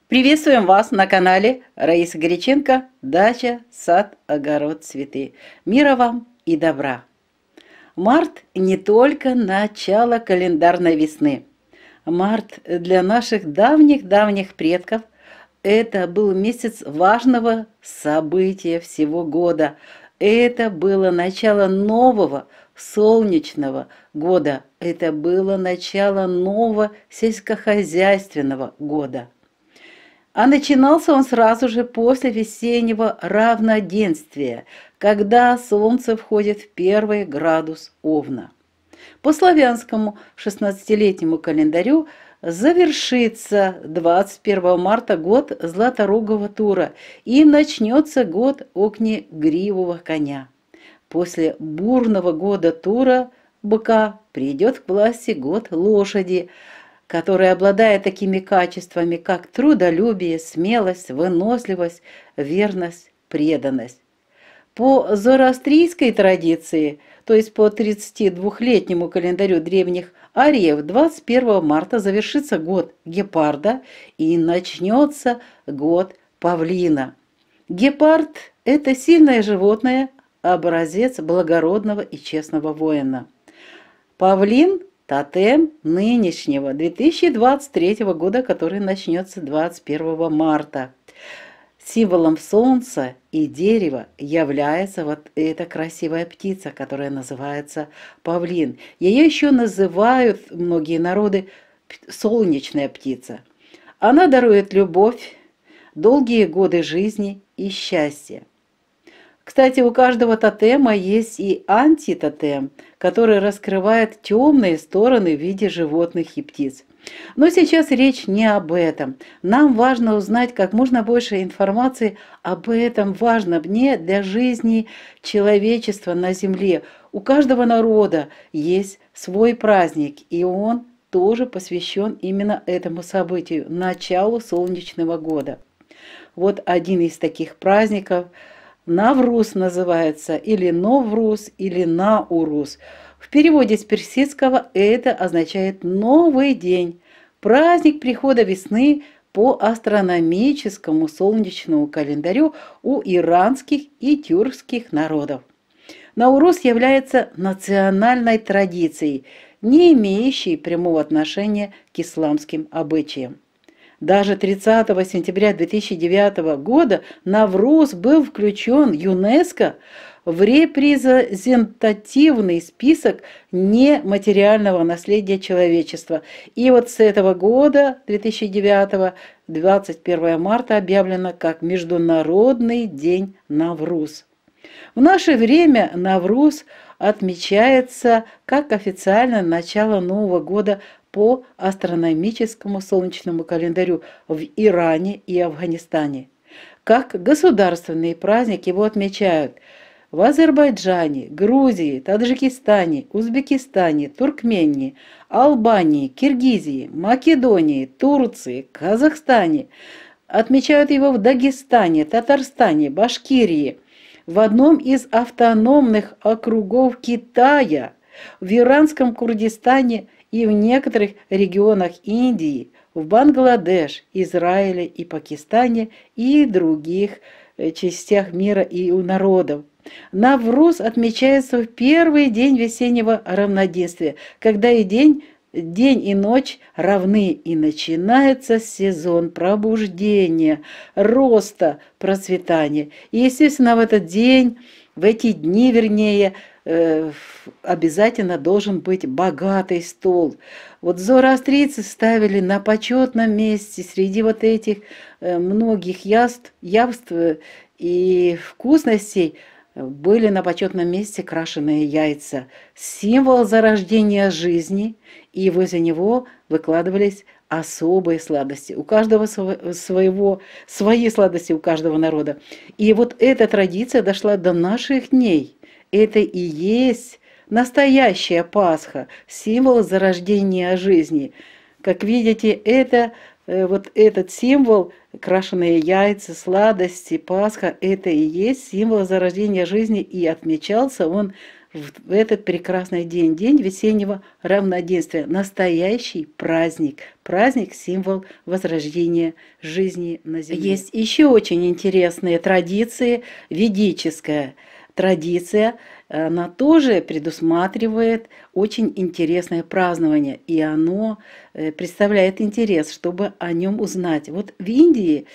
Приветствуем вас на канале Раиса Горяченко «Дача, сад, огород, цветы». Мира вам и добра! Март не только начало календарной весны. Март для наших давних-давних предков это был месяц важного события всего года. Это было начало нового солнечного года. Это было начало нового сельскохозяйственного года. А начинался он сразу же после весеннего равноденствия, когда солнце входит в первый градус Овна. По славянскому 16-летнему календарю завершится 21 марта год Златорогого Тура и начнется год Огнегривого коня. После бурного года Тура быка придет к власти год лошади, которая обладает такими качествами, как трудолюбие, смелость, выносливость, верность, преданность. По зороастрийской традиции, то есть по 32-летнему календарю древних ариев, 21 марта завершится год гепарда и начнется год павлина. Гепард – это сильное животное, образец благородного и честного воина. Павлин – тотем нынешнего 2023 года, который начнется 21 марта. Символом солнца и дерева является вот эта красивая птица, которая называется павлин. Ее еще называют многие народы солнечная птица. Она дарует любовь, долгие годы жизни и счастье. Кстати, у каждого тотема есть и антитотем, который раскрывает темные стороны в виде животных и птиц. Но сейчас речь не об этом. Нам важно узнать как можно больше информации об этом важном дне для жизни человечества на Земле. У каждого народа есть свой праздник, и он тоже посвящен именно этому событию, началу солнечного года. Вот один из таких праздников – Навруз называется, или Новруз, или Наурус. В переводе с персидского это означает «новый день», праздник прихода весны по астрономическому солнечному календарю у иранских и тюркских народов. Наурус является национальной традицией, не имеющей прямого отношения к исламским обычаям. Даже 30 сентября 2009 года Навруз был включен ЮНЕСКО в репрезентативный список нематериального наследия человечества. И вот с этого года, 2009, 21 марта объявлено как Международный день Навруз. В наше время Навруз отмечается как официальное начало Нового года по астрономическому солнечному календарю в Иране и Афганистане. Как государственный праздник его отмечают в Азербайджане, Грузии, Таджикистане, Узбекистане, Туркмении, Албании, Киргизии, Македонии, Турции, Казахстане. Отмечают его в Дагестане, Татарстане, Башкирии, в одном из автономных округов Китая, в иранском Курдистане и в некоторых регионах Индии, в Бангладеш, Израиле и Пакистане и других частях мира и у народов. Навруз отмечается в первый день весеннего равноденствия, когда и день и ночь равны, и начинается сезон пробуждения, роста, процветания. И, естественно, в этот день, в эти дни, вернее, обязательно должен быть богатый стол. Вот зороастрийцы ставили на почетном месте среди вот этих многих явств и вкусностей были на почетном месте крашеные яйца, символ зарождения жизни, и возле него выкладывались особые сладости. У каждого свои сладости у каждого народа. И вот эта традиция дошла до наших дней. Это и есть настоящая Пасха, символ зарождения жизни. Как видите, это вот этот символ, крашеные яйца, сладости, Пасха, это и есть символ зарождения жизни, и отмечался он в этот прекрасный день, день весеннего равноденствия, настоящий праздник, праздник, символ возрождения жизни на Земле. Есть еще очень интересные традиции, ведическая традиция, она тоже предусматривает очень интересное празднование, и оно представляет интерес, чтобы о нем узнать. Вот в Индии,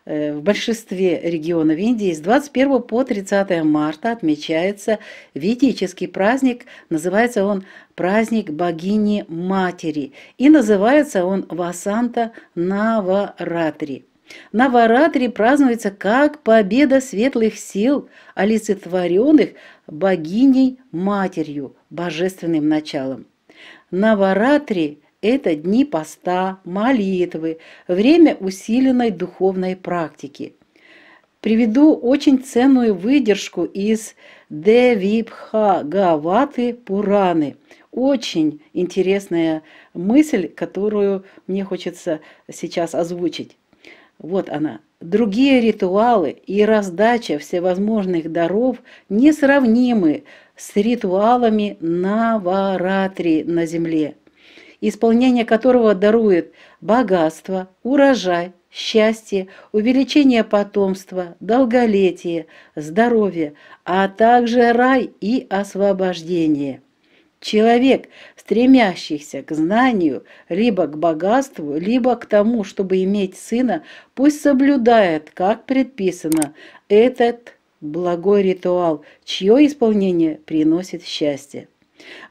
в большинстве регионов Индии с 21 по 30 марта отмечается ведический праздник, называется он праздник богини Матери, и называется он Васанта Наваратри. Наваратри празднуется как победа светлых сил, олицетворенных богиней-матерью, божественным началом. Наваратри – это дни поста, молитвы, время усиленной духовной практики. Приведу очень ценную выдержку из Девибхагаваты Пураны. Очень интересная мысль, которую мне хочется сейчас озвучить. Вот она. Другие ритуалы и раздача всевозможных даров несравнимы с ритуалами Наваратри на земле, исполнение которого дарует богатство, урожай, счастье, увеличение потомства, долголетие, здоровье, а также рай и освобождение. Человек, стремящийся к знанию, либо к богатству, либо к тому, чтобы иметь сына, пусть соблюдает, как предписано, этот благой ритуал, чье исполнение приносит счастье.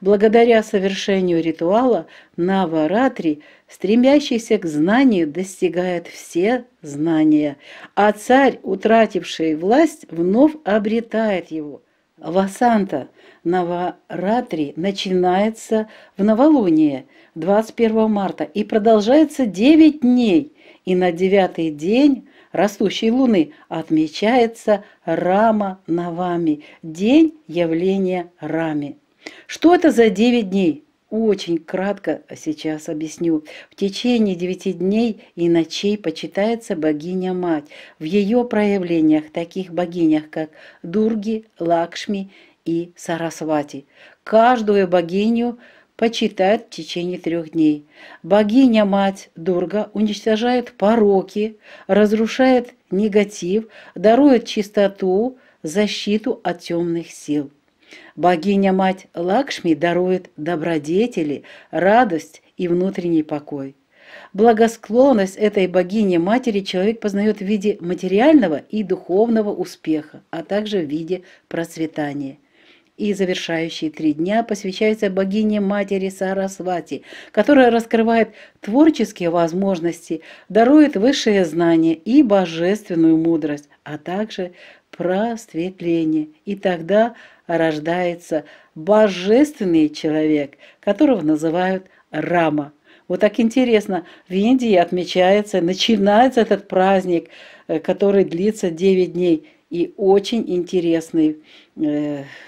Благодаря совершению ритуала Наваратри стремящийся к знанию достигает все знания, а царь, утративший власть, вновь обретает его. Васанта Наваратри начинается в новолуние 21 марта и продолжается 9 дней, и на 9-й день растущей луны отмечается Рама Навами, день явления Раме. Что это за 9 дней? Очень кратко сейчас объясню. В течение 9 дней и ночей почитается богиня-мать в ее проявлениях, таких богинях, как Дурги, Лакшми и Сарасвати. Каждую богиню почитают в течение 3 дней. Богиня-мать Дурга уничтожает пороки, разрушает негатив, дарует чистоту, защиту от темных сил. Богиня-мать Лакшми дарует добродетели, радость и внутренний покой. Благосклонность этой богини-матери человек познает в виде материального и духовного успеха, а также в виде процветания. И завершающие 3 дня посвящаются богине-матери Сарасвати, которая раскрывает творческие возможности, дарует высшее знание и божественную мудрость, а также просветление. И тогда рождается божественный человек, которого называют Рама. Вот так интересно, в Индии отмечается, начинается этот праздник, который длится 9 дней. И очень интересный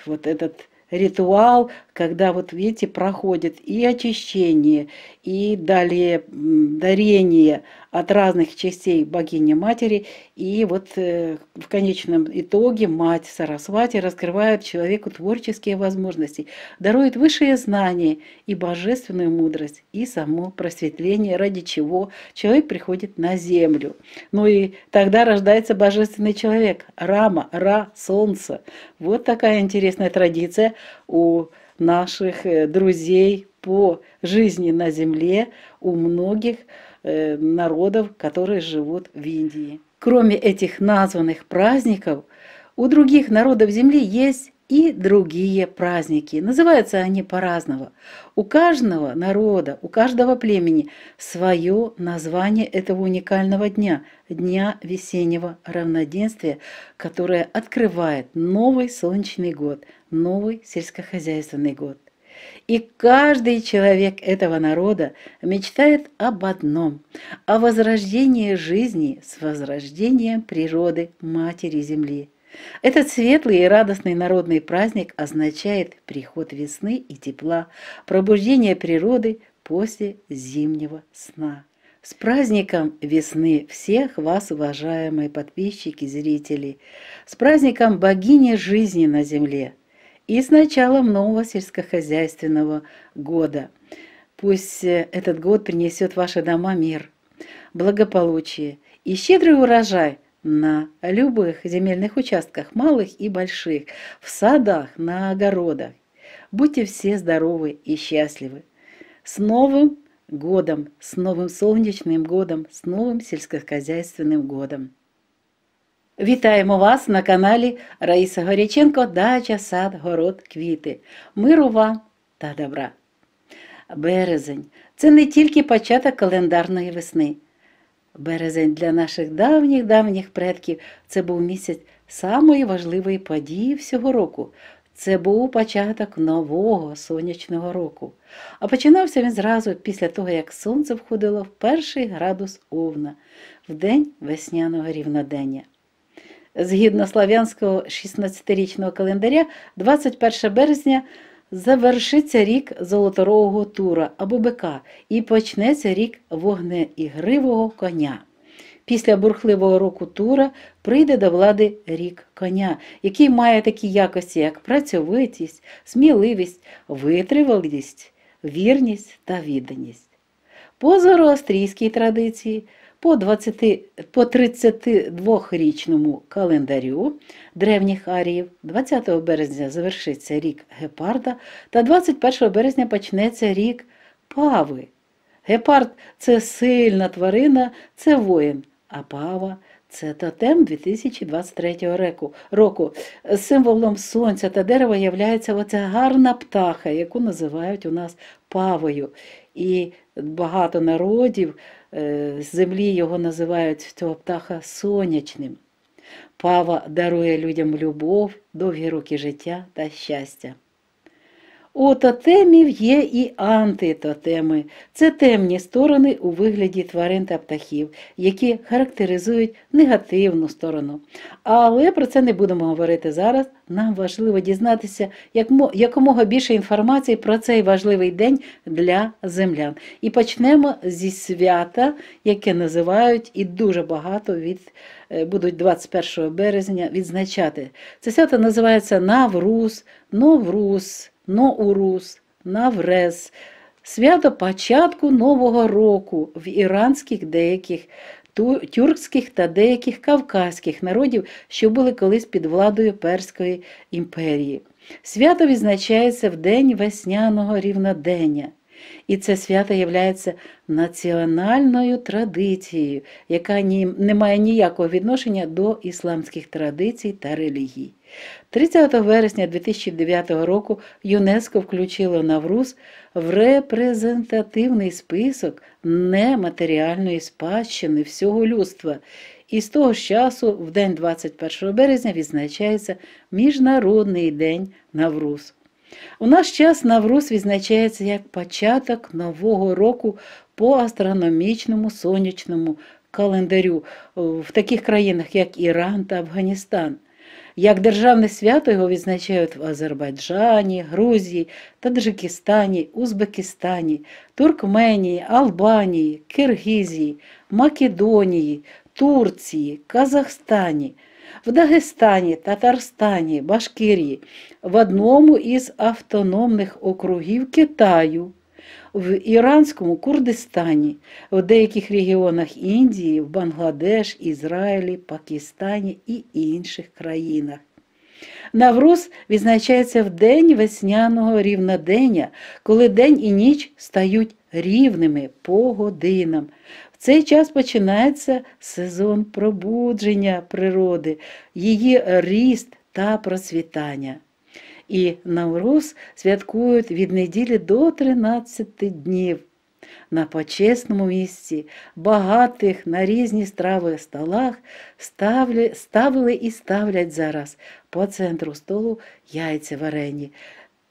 вот этот ритуал, когда, вот видите, проходит и очищение, и далее дарение от разных частей богини-матери, и вот в конечном итоге мать Сарасвати раскрывает человеку творческие возможности, дарует высшее знание и божественную мудрость, и само просветление, ради чего человек приходит на землю. Ну и тогда рождается божественный человек, Рама, Ра, Солнце. Вот такая интересная традиция у наших друзей по жизни на земле, у многих народов, которые живут в Индии. Кроме этих названных праздников, у других народов Земли есть и другие праздники. Называются они по-разному. У каждого народа, у каждого племени свое название этого уникального дня, дня весеннего равноденствия, которое открывает новый солнечный год, новый сельскохозяйственный год. И каждый человек этого народа мечтает об одном – о возрождении жизни с возрождением природы Матери Земли. Этот светлый и радостный народный праздник означает приход весны и тепла, пробуждение природы после зимнего сна. С праздником весны всех вас, уважаемые подписчики, зрители! С праздником богини жизни на земле! и с началом нового сельскохозяйственного года. Пусть этот год принесет в ваши дома мир, благополучие и щедрый урожай на любых земельных участках, малых и больших, в садах, на огородах. Будьте все здоровы и счастливы. С Новым годом, с новым сонячним годом, з новим сільськохозяйственним годом. Вітаємо вас на каналі Раїса Горяченко «Дача, сад, город, квіти». Миру вам та добра. Березень – це не тільки початок календарної весни. Березень для наших давніх предків – це був місяць самої важливої події всього року. Це був початок нового сонячного року. А починався він зразу після того, як сонце входило в 1 градус Овна, в день весняного рівнодення. Згідно слав'янського 16-річного календаря, 21 березня завершиться рік Золоторогого Тура або бика і почнеться рік Вогнеігривого коня. Після бурхливого року Тура прийде до влади рік коня, який має такі якості, як працьовитість, сміливість, витривалість, вірність та відданість. По зороастрійській традиції, по 32-річному календарю древніх аріїв 20 березня завершиться рік Гепарда та 21 березня почнеться рік Пави. Гепард – це сильна тварина, це воїн, а пава – це тотем 2023 року. Символом сонця та дерева являється оця гарна птаха, яку називають у нас павою. І багато народів з землі його називають, цього птаха, сонячним. Пава дарує людям любов, довгі роки життя та щастя. У тотемів є і антитотеми. Це темні сторони у вигляді тварин та птахів, які характеризують негативну сторону. Але про це не будемо говорити зараз. Нам важливо дізнатися якомога більше інформації про цей важливий день для землян. І почнемо зі свята, яке називають і дуже багато будуть 21 березня відзначати. Це свято називається Навруз, Новруз, Ноурус, Наврез, свято початку Нового року в іранських, деяких тюркських та деяких кавказьких народів, що були колись під владою Перської імперії. Свято відзначається в день весняного рівнодення. І це свято є національною традицією, яка не має ніякого відношення до ісламських традицій та релігій. 30 вересня 2009 року ЮНЕСКО включило Навруз в репрезентативний список нематеріальної спадщини всього людства. І з того ж часу, в день 21 березня, відзначається Міжнародний день Навруз. У наш час Навруз відзначається як початок нового року по астрономічному сонячному календарю в таких країнах, як Іран та Афганістан. Як державне свято його відзначають в Азербайджані, Грузії, Таджикистані, Узбекистані, Туркменії, Албанії, Киргизії, Македонії, Турції, Казахстані, в Дагестані, Татарстані, Башкирії, в одному із автономних округів Китаю, в іранському Курдистані, в деяких регіонах Індії, в Бангладеш, Ізраїлі, Пакистані і інших країнах. Навруз відзначається в день весняного рівнодення, коли день і ніч стають рівними по годинам. В цей час починається сезон пробудження природи, її ріст та процвітання. І Навруз святкують від неділі до 13 днів. На почесному місці, багатих на різні страви столах, ставили і ставлять зараз по центру столу яйця варені.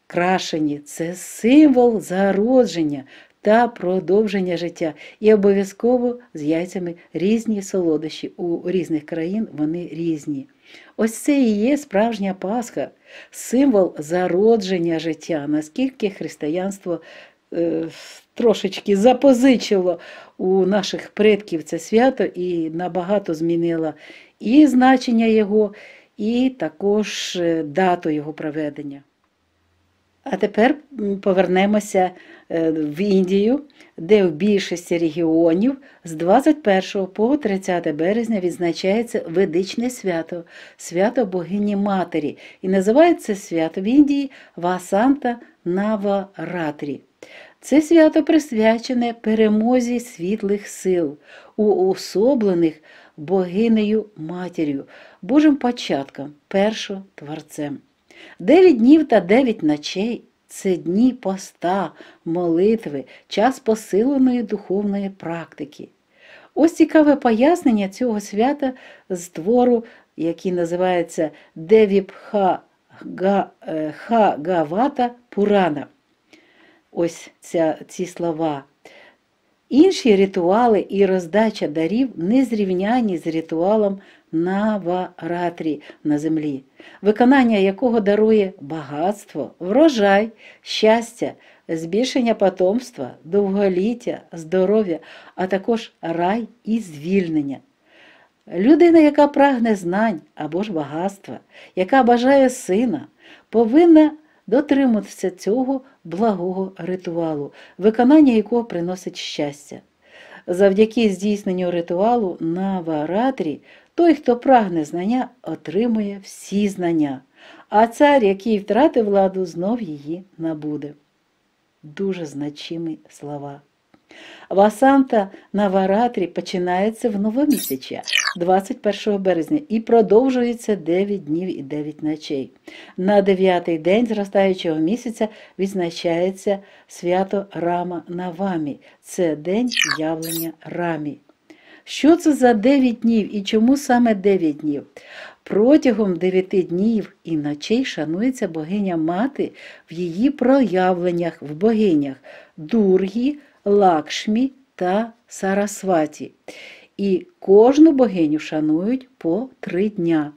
Крашені – це символ зародження та продовження життя. І обов'язково з яйцями різні солодощі. У різних країн вони різні. Ось це і є справжня Пасха, символ зародження життя, наскільки християнство трошечки запозичило у наших предків це свято і набагато змінило і значення його, і також дату його проведення. А тепер повернемося в Індію, де в більшості регіонів з 21 по 30 березня відзначається ведичне свято, свято богині Матері. І називається свято в Індії Васанта Наваратрі. Це свято присвячене перемозі світлих сил, уособлених богинею Матір'ю, Божим початком, першотворцем. 9 днів та 9 ночей – це дні поста, молитви, час посиленої духовної практики. Ось цікаве пояснення цього свята з твору, який називається Девібхагавата Пурана. Ось ці слова. Інші ритуали і роздача дарів не зрівняні з ритуалом Наваратрі на землі, виконання якого дарує багатство, врожай, щастя, збільшення потомства, довголіття, здоров'я, а також рай і звільнення. Людина, яка прагне знань або ж багатства, яка бажає сина, повинна дотримуватися цього благого ритуалу, виконання якого приносить щастя. Завдяки здійсненню ритуалу Наваратрі той, хто прагне знання, отримує всі знання, а цар, який втратив владу, знов її набуде. Дуже значимі слова. Васанта Наваратрі починається в новомісяча, 21 березня, і продовжується 9 днів і 9 ночей. На 9-й день зростаючого місяця відзначається свято Рама Навамі. Це день явлення Рамі. Що це за 9 днів і чому саме 9 днів? Протягом 9 днів і ночей шанується богиня Мати в її проявленнях в богинях Дургі, Лакшмі та Сарасваті. І кожну богиню шанують по 3 дня.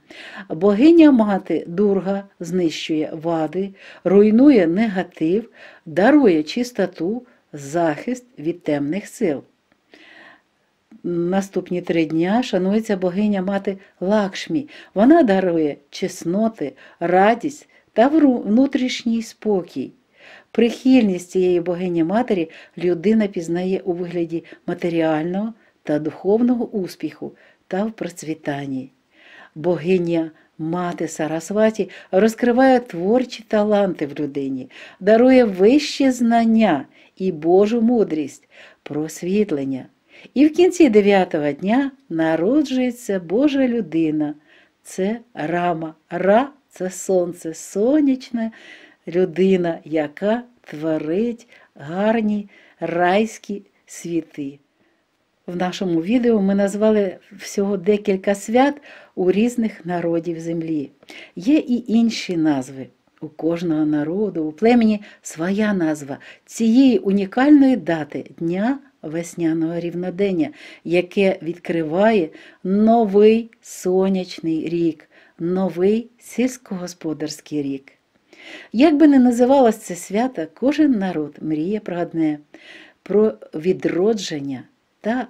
Богиня Мати Дурга знищує вади, руйнує негатив, дарує чистоту, захист від темних сил. Наступні 3 дня шанується богиня Мати Лакшмі. Вона дарує чесноти, радість та внутрішній спокій. Прихильність цієї богині-матері людина пізнає у вигляді матеріального та духовного успіху та в процвітанні. Богиня Мати Сарасваті розкриває творчі таланти в людині, дарує вищі знання і Божу мудрість, просвітлення. І в кінці 9-го дня народжується Божа людина. Це Рама. Ра – це сонце, сонячне, людина, яка творить гарні райські світи. В нашому відео ми назвали всього декілька свят у різних народів землі. Є і інші назви. У кожного народу, у племені своя назва цієї унікальної дати – Дня весняного рівнодення, яке відкриває новий сонячний рік, новий сільськогосподарський рік. Як би не називалось це свято, кожен народ мріє про одне – про відродження та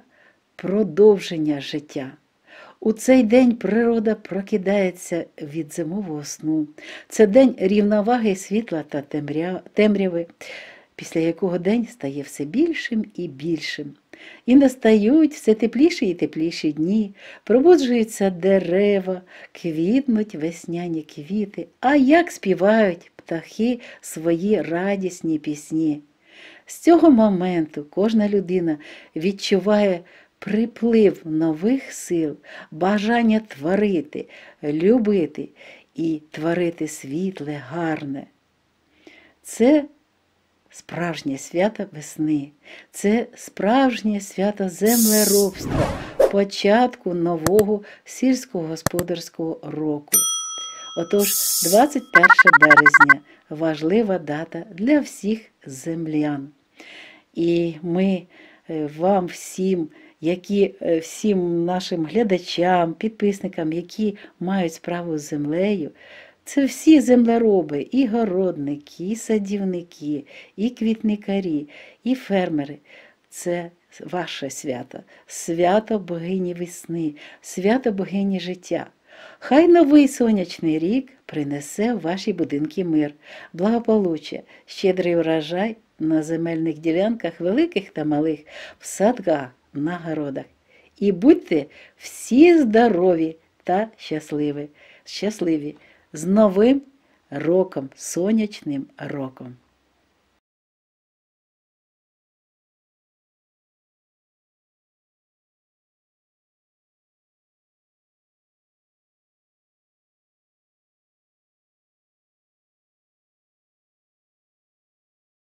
продовження життя. У цей день природа прокидається від зимового сну. Це день рівноваги світла та темряви, після якого день стає все більшим і більшим. І настають все тепліші і тепліші дні, пробуджуються дерева, квітнуть весняні квіти, а як співають птахи свої радісні пісні. З цього моменту кожна людина відчуває приплив нових сил, бажання творити, любити і творити світле, гарне. Це справжнє свято весни, це справжнє свято землеробства, початку нового сільськогосподарського року. Отож, 21 березня – важлива дата для всіх землян. І ми вам всім, всім нашим глядачам, підписникам, які мають справу з землею, це всі землероби, і городники, і садівники, і квітникарі, і фермери. Це ваше свято, свято богині весни, свято богині життя. Хай новий сонячний рік принесе в ваші будинки мир, благополуччя, щедрий урожай на земельних ділянках великих та малих, в садках, на городах. І будьте всі здорові та щасливі з Новим роком, сонячним роком.